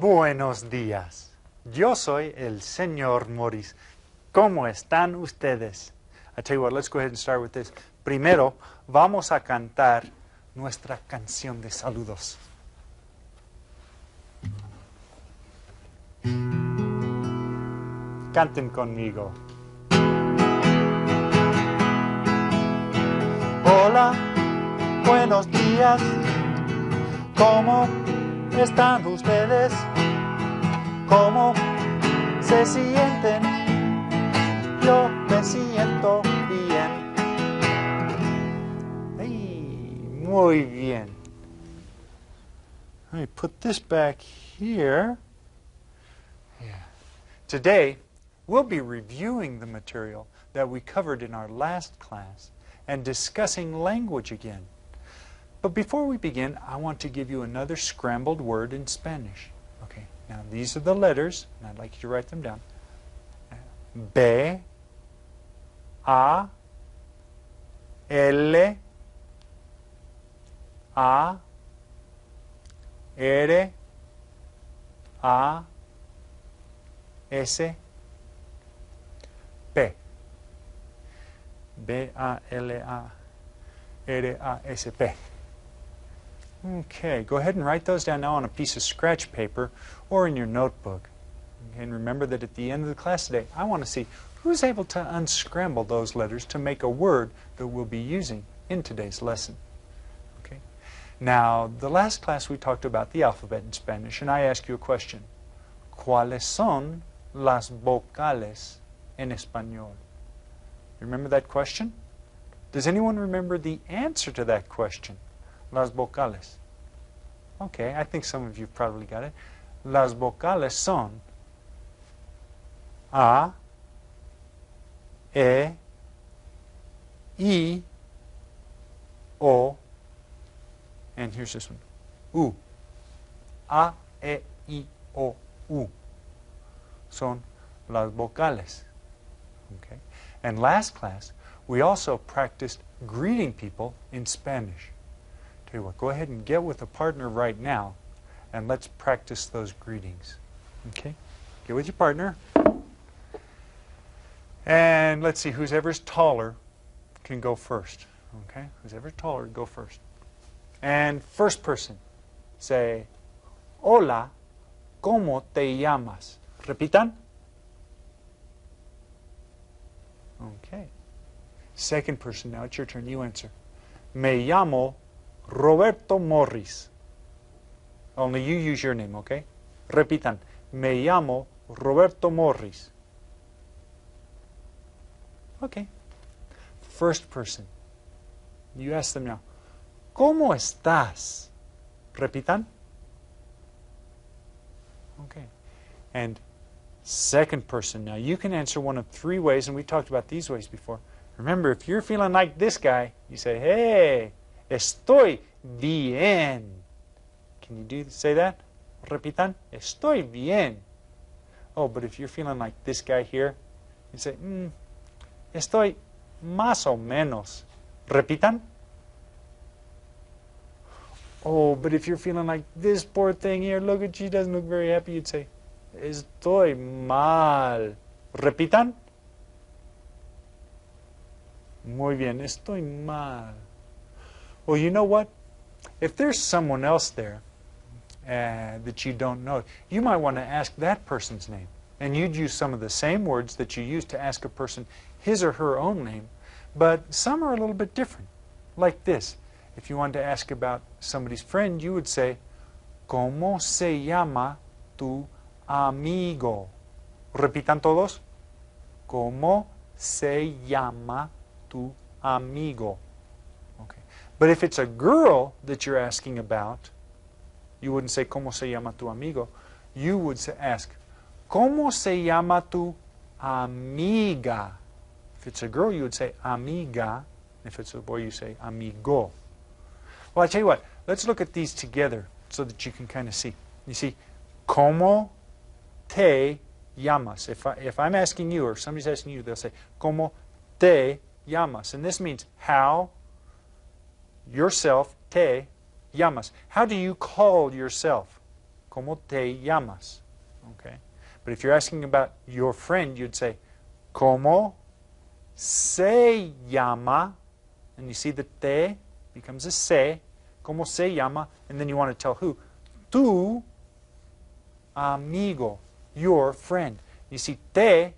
Buenos días. Yo soy el señor Morris. ¿Cómo están ustedes? I tell you what, let's go ahead and start with this. Primero, vamos a cantar nuestra canción de saludos. Canten conmigo. Hola, buenos días. ¿Cómo están ustedes? ¿Cómo se sienten? Yo me siento bien. Hey, muy bien. Let me put this back here. Yeah. Today, we'll be reviewing the material that we covered in our last class and discussing language again. But before we begin, I want to give you another scrambled word in Spanish. Okay, now these are the letters, and I'd like you to write them down. B, A, L, A, R, A, S, P. B, A, L, A, R, A, S, P. Okay, go ahead and write those down now on a piece of scratch paper or in your notebook. And remember that at the end of the class today, I want to see who's able to unscramble those letters to make a word that we'll be using in today's lesson. Okay. Now, the last class we talked about the alphabet in Spanish, and I asked you a question. ¿Cuáles son las vocales en español? Remember that question? Does anyone remember the answer to that question? Las vocales. Okay, I think some of you probably got it. Las vocales son A, E, I, O, and here's this one, U. A, E, I, O, U. Son las vocales. Okay. And last class, we also practiced greeting people in Spanish. Tell you what, go ahead and get with a partner right now, and let's practice those greetings. Okay? Get with your partner. And let's see, who's ever's taller can go first. Okay? Who's ever taller, go first. And first person, say, Hola, ¿cómo te llamas? Repitan. Okay. Second person, now it's your turn. You answer. Me llamo Roberto Morris. Only you use your name, okay? Repitan. Me llamo Roberto Morris. Okay. First person. You ask them now. ¿Cómo estás? Repitan. Okay. And second person. Now you can answer one of three ways, and we talked about these ways before. Remember, if you're feeling like this guy, you say, hey, estoy bien. Can you say that? Repitan. Estoy bien. Oh, but if you're feeling like this guy here, you say, estoy más o menos. Repitan. Oh, but if you're feeling like this poor thing here, look at she doesn't look very happy, you'd say, estoy mal. Repitan. Muy bien, estoy mal. Well, you know what? If there's someone else there that you don't know, you might want to ask that person's name. And you'd use some of the same words that you use to ask a person his or her own name, but some are a little bit different. Like this. If you wanted to ask about somebody's friend, you would say, ¿Cómo se llama tu amigo? Repitan todos. ¿Cómo se llama tu amigo? Okay. But if it's a girl that you're asking about, you wouldn't say, ¿Cómo se llama tu amigo? You would ask, ¿Cómo se llama tu amiga? If it's a girl, you would say, amiga. If it's a boy, you say, amigo. Well, I tell you what, let's look at these together so that you can kind of see. You see, ¿Cómo te llamas? If I'm asking you or somebody's asking you, they'll say, ¿Cómo te llamas? And this means how yourself, te llamas. How do you call yourself? ¿Cómo te llamas? Okay. But if you're asking about your friend, you'd say, ¿Cómo se llama? And you see the te becomes a se. ¿Cómo se llama? And then you want to tell who? Tu amigo, your friend. You see, te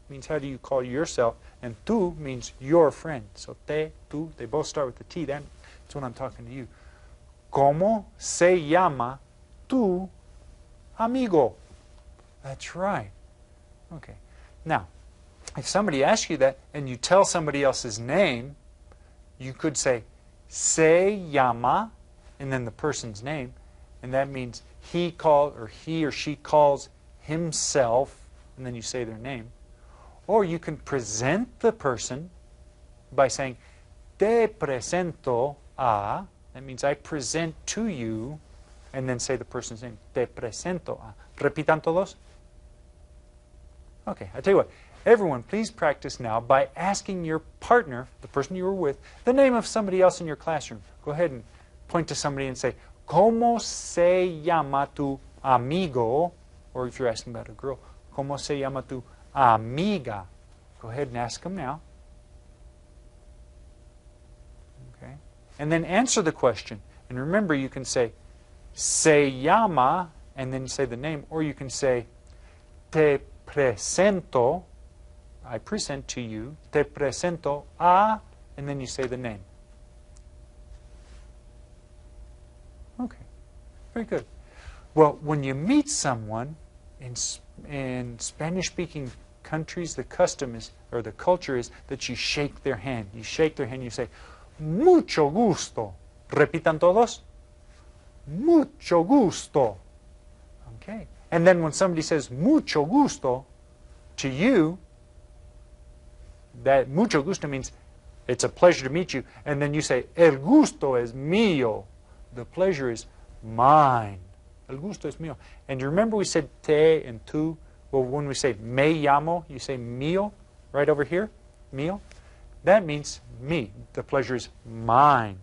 means how do you call yourself, and tu means your friend. So te, tu, they both start with the T. That's when I'm talking to you. ¿Cómo se llama tu amigo? That's right. Okay. Now, if somebody asks you that and you tell somebody else's name, you could say se llama and then the person's name, and that means he or she calls himself, and then you say their name. Or you can present the person by saying te presento a, that means I present to you, and then say the person's name. Te presento a. Repitan todos. Okay, I tell you what. Everyone, please practice now by asking your partner, the person you were with, the name of somebody else in your classroom. Go ahead and point to somebody and say, ¿Cómo se llama tu amigo? Or if you're asking about a girl, ¿Cómo se llama tu amiga? Go ahead and ask them now. Okay. And then answer the question. And remember, you can say, se llama, and then you say the name, or you can say, te presento, I present to you, te presento a, and then you say the name. Okay, very good. Well, when you meet someone in Spanish-speaking countries, the custom is, or the culture is, that you shake their hand. You shake their hand, you say, mucho gusto. Repitan todos. Mucho gusto. Okay. And then when somebody says mucho gusto to you, that mucho gusto means it's a pleasure to meet you. And then you say, el gusto es mío. The pleasure is mine. El gusto es mío. And you remember we said te and tu? Well, when we say me llamo, you say mío, right over here, mío. That means me. The pleasure is mine.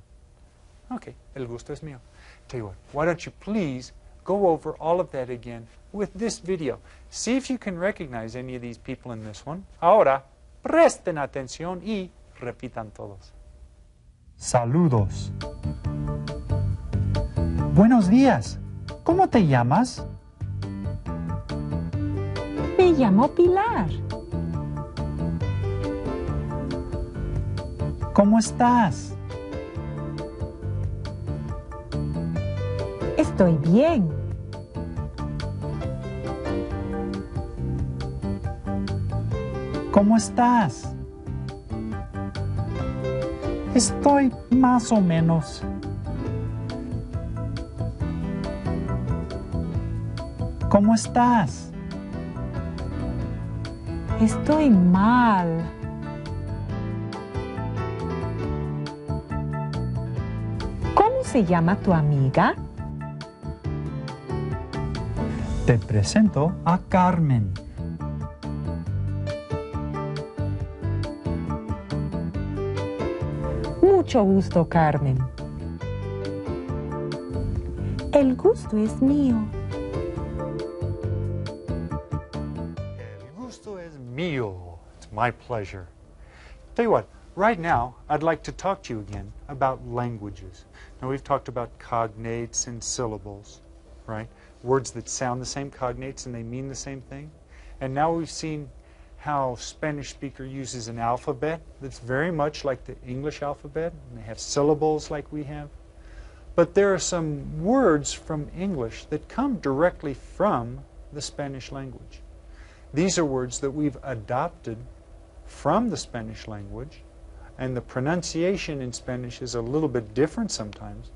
Okay, el gusto es mío. Tell you what, why don't you please go over all of that again with this video. See if you can recognize any of these people in this one. Ahora, presten atención y repitan todos. Saludos. Buenos días. ¿Cómo te llamas? Me llamo Pilar. ¿Cómo estás? Estoy bien. ¿Cómo estás? Estoy más o menos. ¿Cómo estás? Estoy mal. ¿Cómo se llama tu amiga? Te presento a Carmen. Mucho gusto, Carmen. El gusto es mío. El gusto es mío. It's my pleasure. Tell you what, right now, I'd like to talk to you again about languages. Now, we've talked about cognates and syllables, right? Words that sound the same, cognates, and they mean the same thing. And now we've seen how Spanish speaker uses an alphabet that's very much like the English alphabet, and they have syllables like we have. But there are some words from English that come directly from the Spanish language. These are words that we've adopted from the Spanish language, and the pronunciation in Spanish is a little bit different sometimes.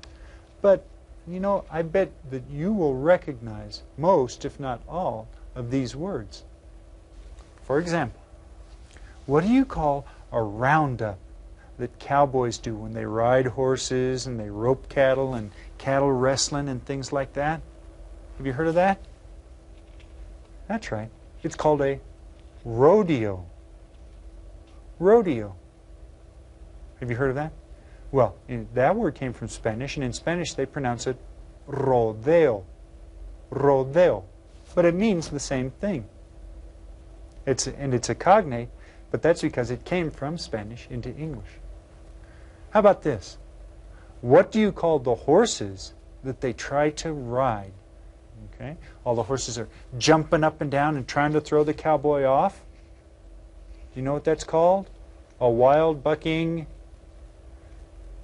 But, you know, I bet that you will recognize most, if not all, of these words. For example, what do you call a roundup that cowboys do when they ride horses and they rope cattle and cattle wrestling and things like that? Have you heard of that? That's right. It's called a rodeo. Rodeo. Have you heard of that? Well, that word came from Spanish, and in Spanish they pronounce it rodeo. rodeo. But it means the same thing. It's a cognate, but that's because it came from Spanish into English. How about this? What do you call the horses that they try to ride? Okay? All the horses are jumping up and down and trying to throw the cowboy off. Do you know what that's called? A wild bucking.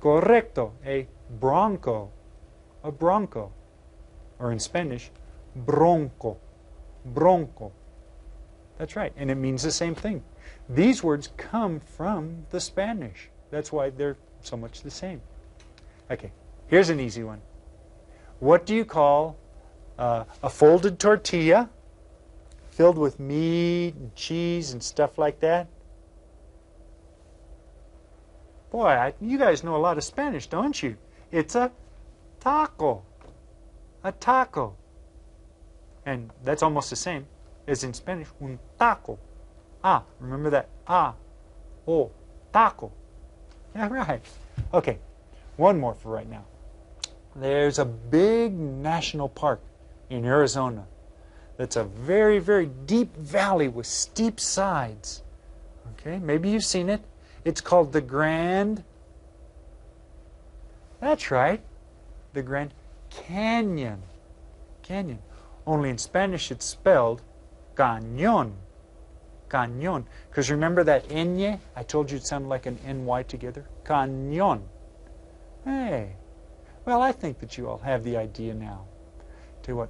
Correcto. A bronco. A bronco. Or in Spanish, bronco. Bronco. That's right. And it means the same thing. These words come from the Spanish. That's why they're so much the same. Okay, here's an easy one. What do you call a folded tortilla filled with meat and cheese and stuff like that? Boy, you guys know a lot of Spanish, don't you? It's a taco. A taco. And that's almost the same as in Spanish, un taco. Ah, remember that? Ah, oh, taco. Yeah, right. Okay, one more for right now. There's a big national park in Arizona that's a very, very deep valley with steep sides. Okay, maybe you've seen it. It's called the Grand... That's right, the Grand Canyon. Canyon. Only in Spanish it's spelled cañón. Cañón. Because remember that ñ? I told you it sounded like an NY together. Cañón. Hey. Well, I think that you all have the idea now. Tell you what,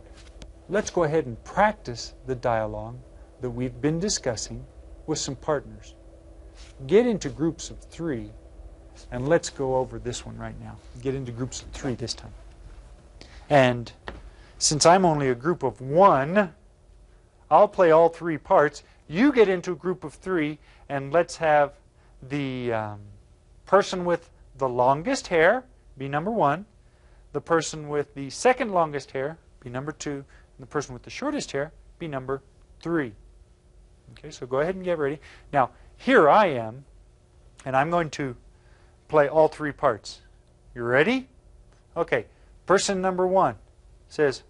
let's go ahead and practice the dialogue that we've been discussing with some partners. Get into groups of 3, and let's go over this one right now. Get into groups of 3 this time. And since I'm only a group of 1, I'll play all 3 parts. You get into a group of 3, and let's have the person with the longest hair be number 1, the person with the second longest hair be number 2, and the person with the shortest hair be number 3. Okay, so go ahead and get ready. Now, here I am, and I'm going to play all 3 parts. You ready? Okay, person number 1 says,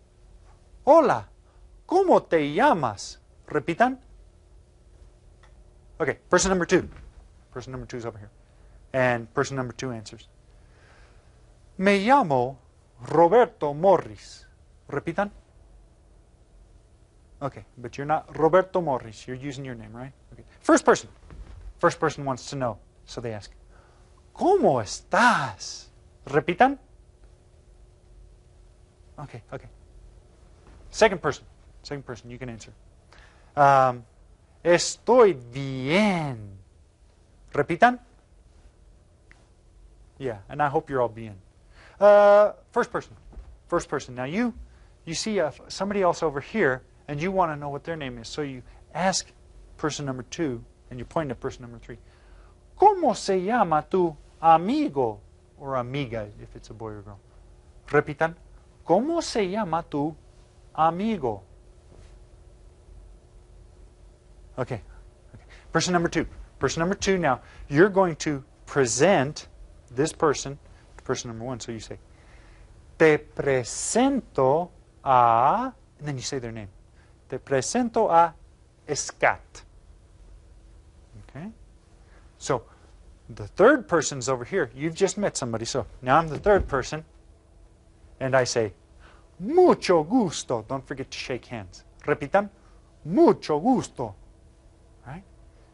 Hola, ¿cómo te llamas? Repitan. Okay, person number 2. Person number 2 is over here. And person number 2 answers. Me llamo Roberto Morris. Repitan. Okay, but you're not Roberto Morris. You're using your name, right? Okay. First person. First person wants to know. So they ask, ¿Cómo estás? Repitan. Okay, okay. Second person. Second person, you can answer. Estoy bien. Repitan. Yeah, and I hope you're all bien. First person. First person. Now you see somebody else over here, and you want to know what their name is. So you ask person number 2, and you're pointing at person number 3. ¿Cómo se llama tu amigo? Or amiga, if it's a boy or girl. Repitan. ¿Cómo se llama tu amigo? Okay. Okay. Person number 2. Person number 2 now. You're going to present this person to person number 1. So you say, Te presento a... And then you say their name. Te presento a Escat. Okay? So, the third person's over here. You've just met somebody. So, now I'm the third person. And I say, Mucho gusto. Don't forget to shake hands. Repitan. Mucho gusto. Right?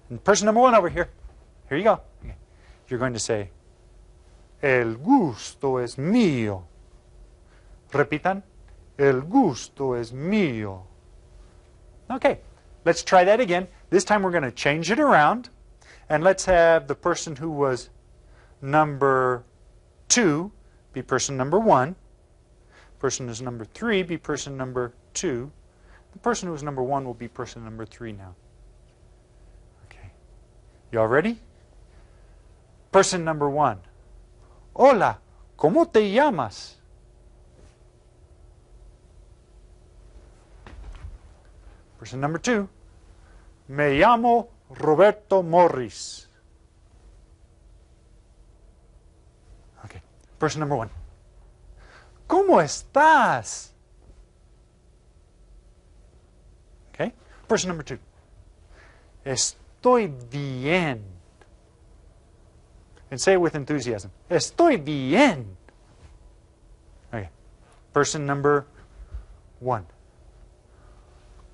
And person number 1 over here. Here you go. Okay. You're going to say, El gusto es mío. Repitan. El gusto es mío. Okay. Let's try that again. This time we're going to change it around. And let's have the person who was number 2 be person number 1. Person who's number 3 be person number 2. The person who was number 1 will be person number 3 now. Okay. You all ready? Person number 1. Hola, ¿cómo te llamas? Person number 2. Me llamo Roberto Morris. Okay. Person number 1. ¿Cómo estás? Person number 2. Estoy bien. And say it with enthusiasm. Estoy bien. Okay. Person number 1.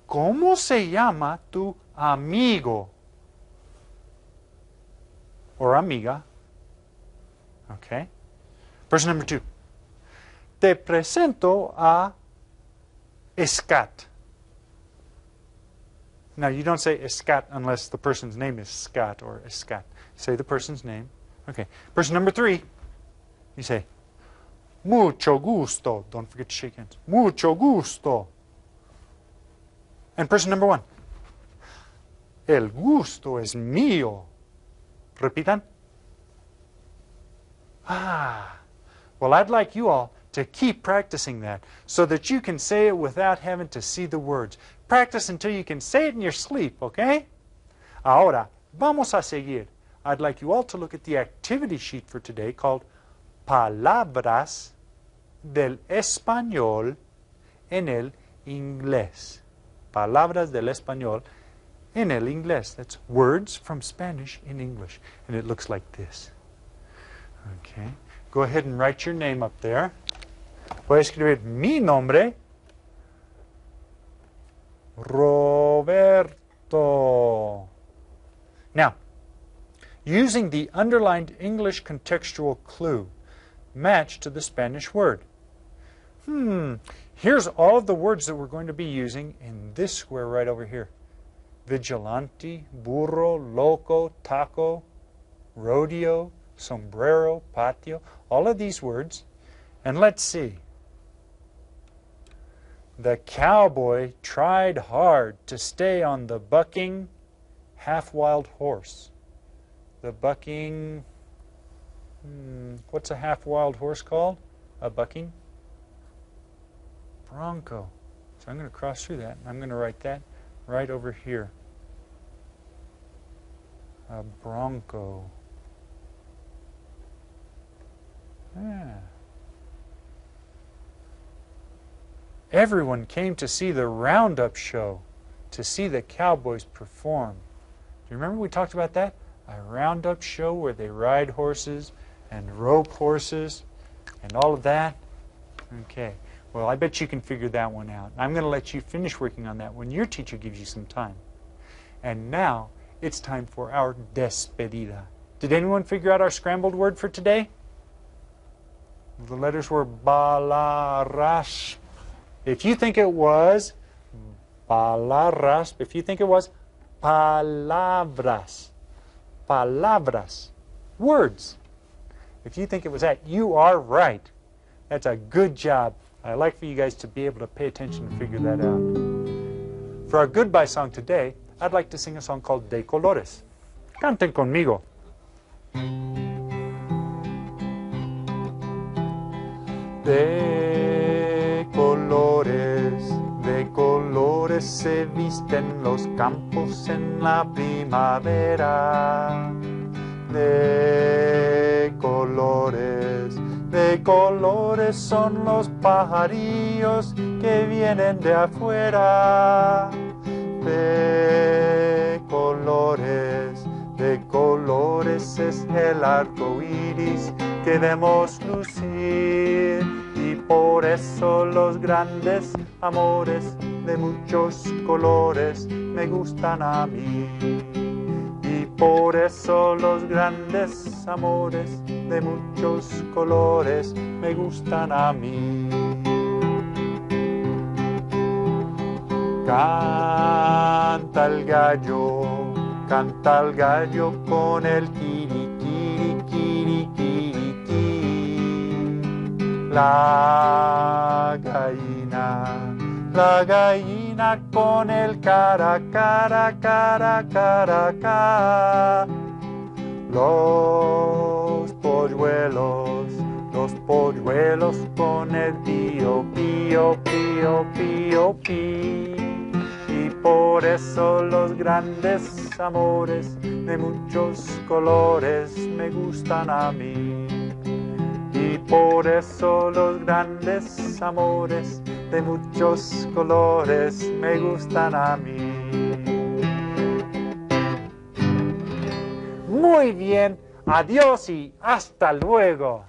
¿Cómo se llama tu amigo? Or amiga. Okay. Person number 2. Te presento a Scott. Now, you don't say Scott unless the person's name is Scott or Scott. Say the person's name. Okay. Person number 3, you say, mucho gusto. Don't forget to shake hands. Mucho gusto. And person number 1, el gusto es mío. Repitan. Well, I'd like you all to keep practicing that so that you can say it without having to see the words. Practice until you can say it in your sleep, okay? Ahora, vamos a seguir. I'd like you all to look at the activity sheet for today called Palabras del Español en el Inglés. Palabras del Español en el Inglés. That's words from Spanish in English. And it looks like this. Okay. Go ahead and write your name up there. Voy a escribir mi nombre. Roberto. Now, using the underlined English contextual clue, match to the Spanish word. Here's all of the words that we're going to be using in this square right over here. Vigilante, burro, loco, taco, rodeo, sombrero, patio, all of these words. And let's see. The cowboy tried hard to stay on the bucking half-wild horse. The bucking, what's a half-wild horse called? A bucking? Bronco. So I'm going to cross through that. I'm going to write that right over here. A bronco. Everyone came to see the Roundup show, to see the cowboys perform. Do you remember we talked about that? A Roundup show where they ride horses and rope horses and all of that? Okay. Well, I bet you can figure that one out. I'm going to let you finish working on that when your teacher gives you some time. And now, it's time for our despedida. Did anyone figure out our scrambled word for today? The letters were balarasp. If you think it was balarasp, if you think it was palabras, palabras, words. If you think it was that, you are right. That's a good job. I'd like for you guys to be able to pay attention and figure that out. For our goodbye song today, I'd like to sing a song called De Colores. Canten conmigo. De colores se visten los campos en la primavera. De colores son los pajarillos que vienen de afuera. De colores es el arco iris que debemos lucir. Y por eso los grandes amores de muchos colores me gustan a mí. Y por eso los grandes amores de muchos colores me gustan a mí. Canta el gallo con el kiri, kiri, kiri, kiri. La gallina con el cara, cara, cara, cara, cara. Los polluelos con el pío, pío, pío, pío, pío. Y por eso los grandes amores de muchos colores me gustan a mí. Y por eso los grandes amores de muchos colores me gustan a mí. Muy bien. Adiós y hasta luego.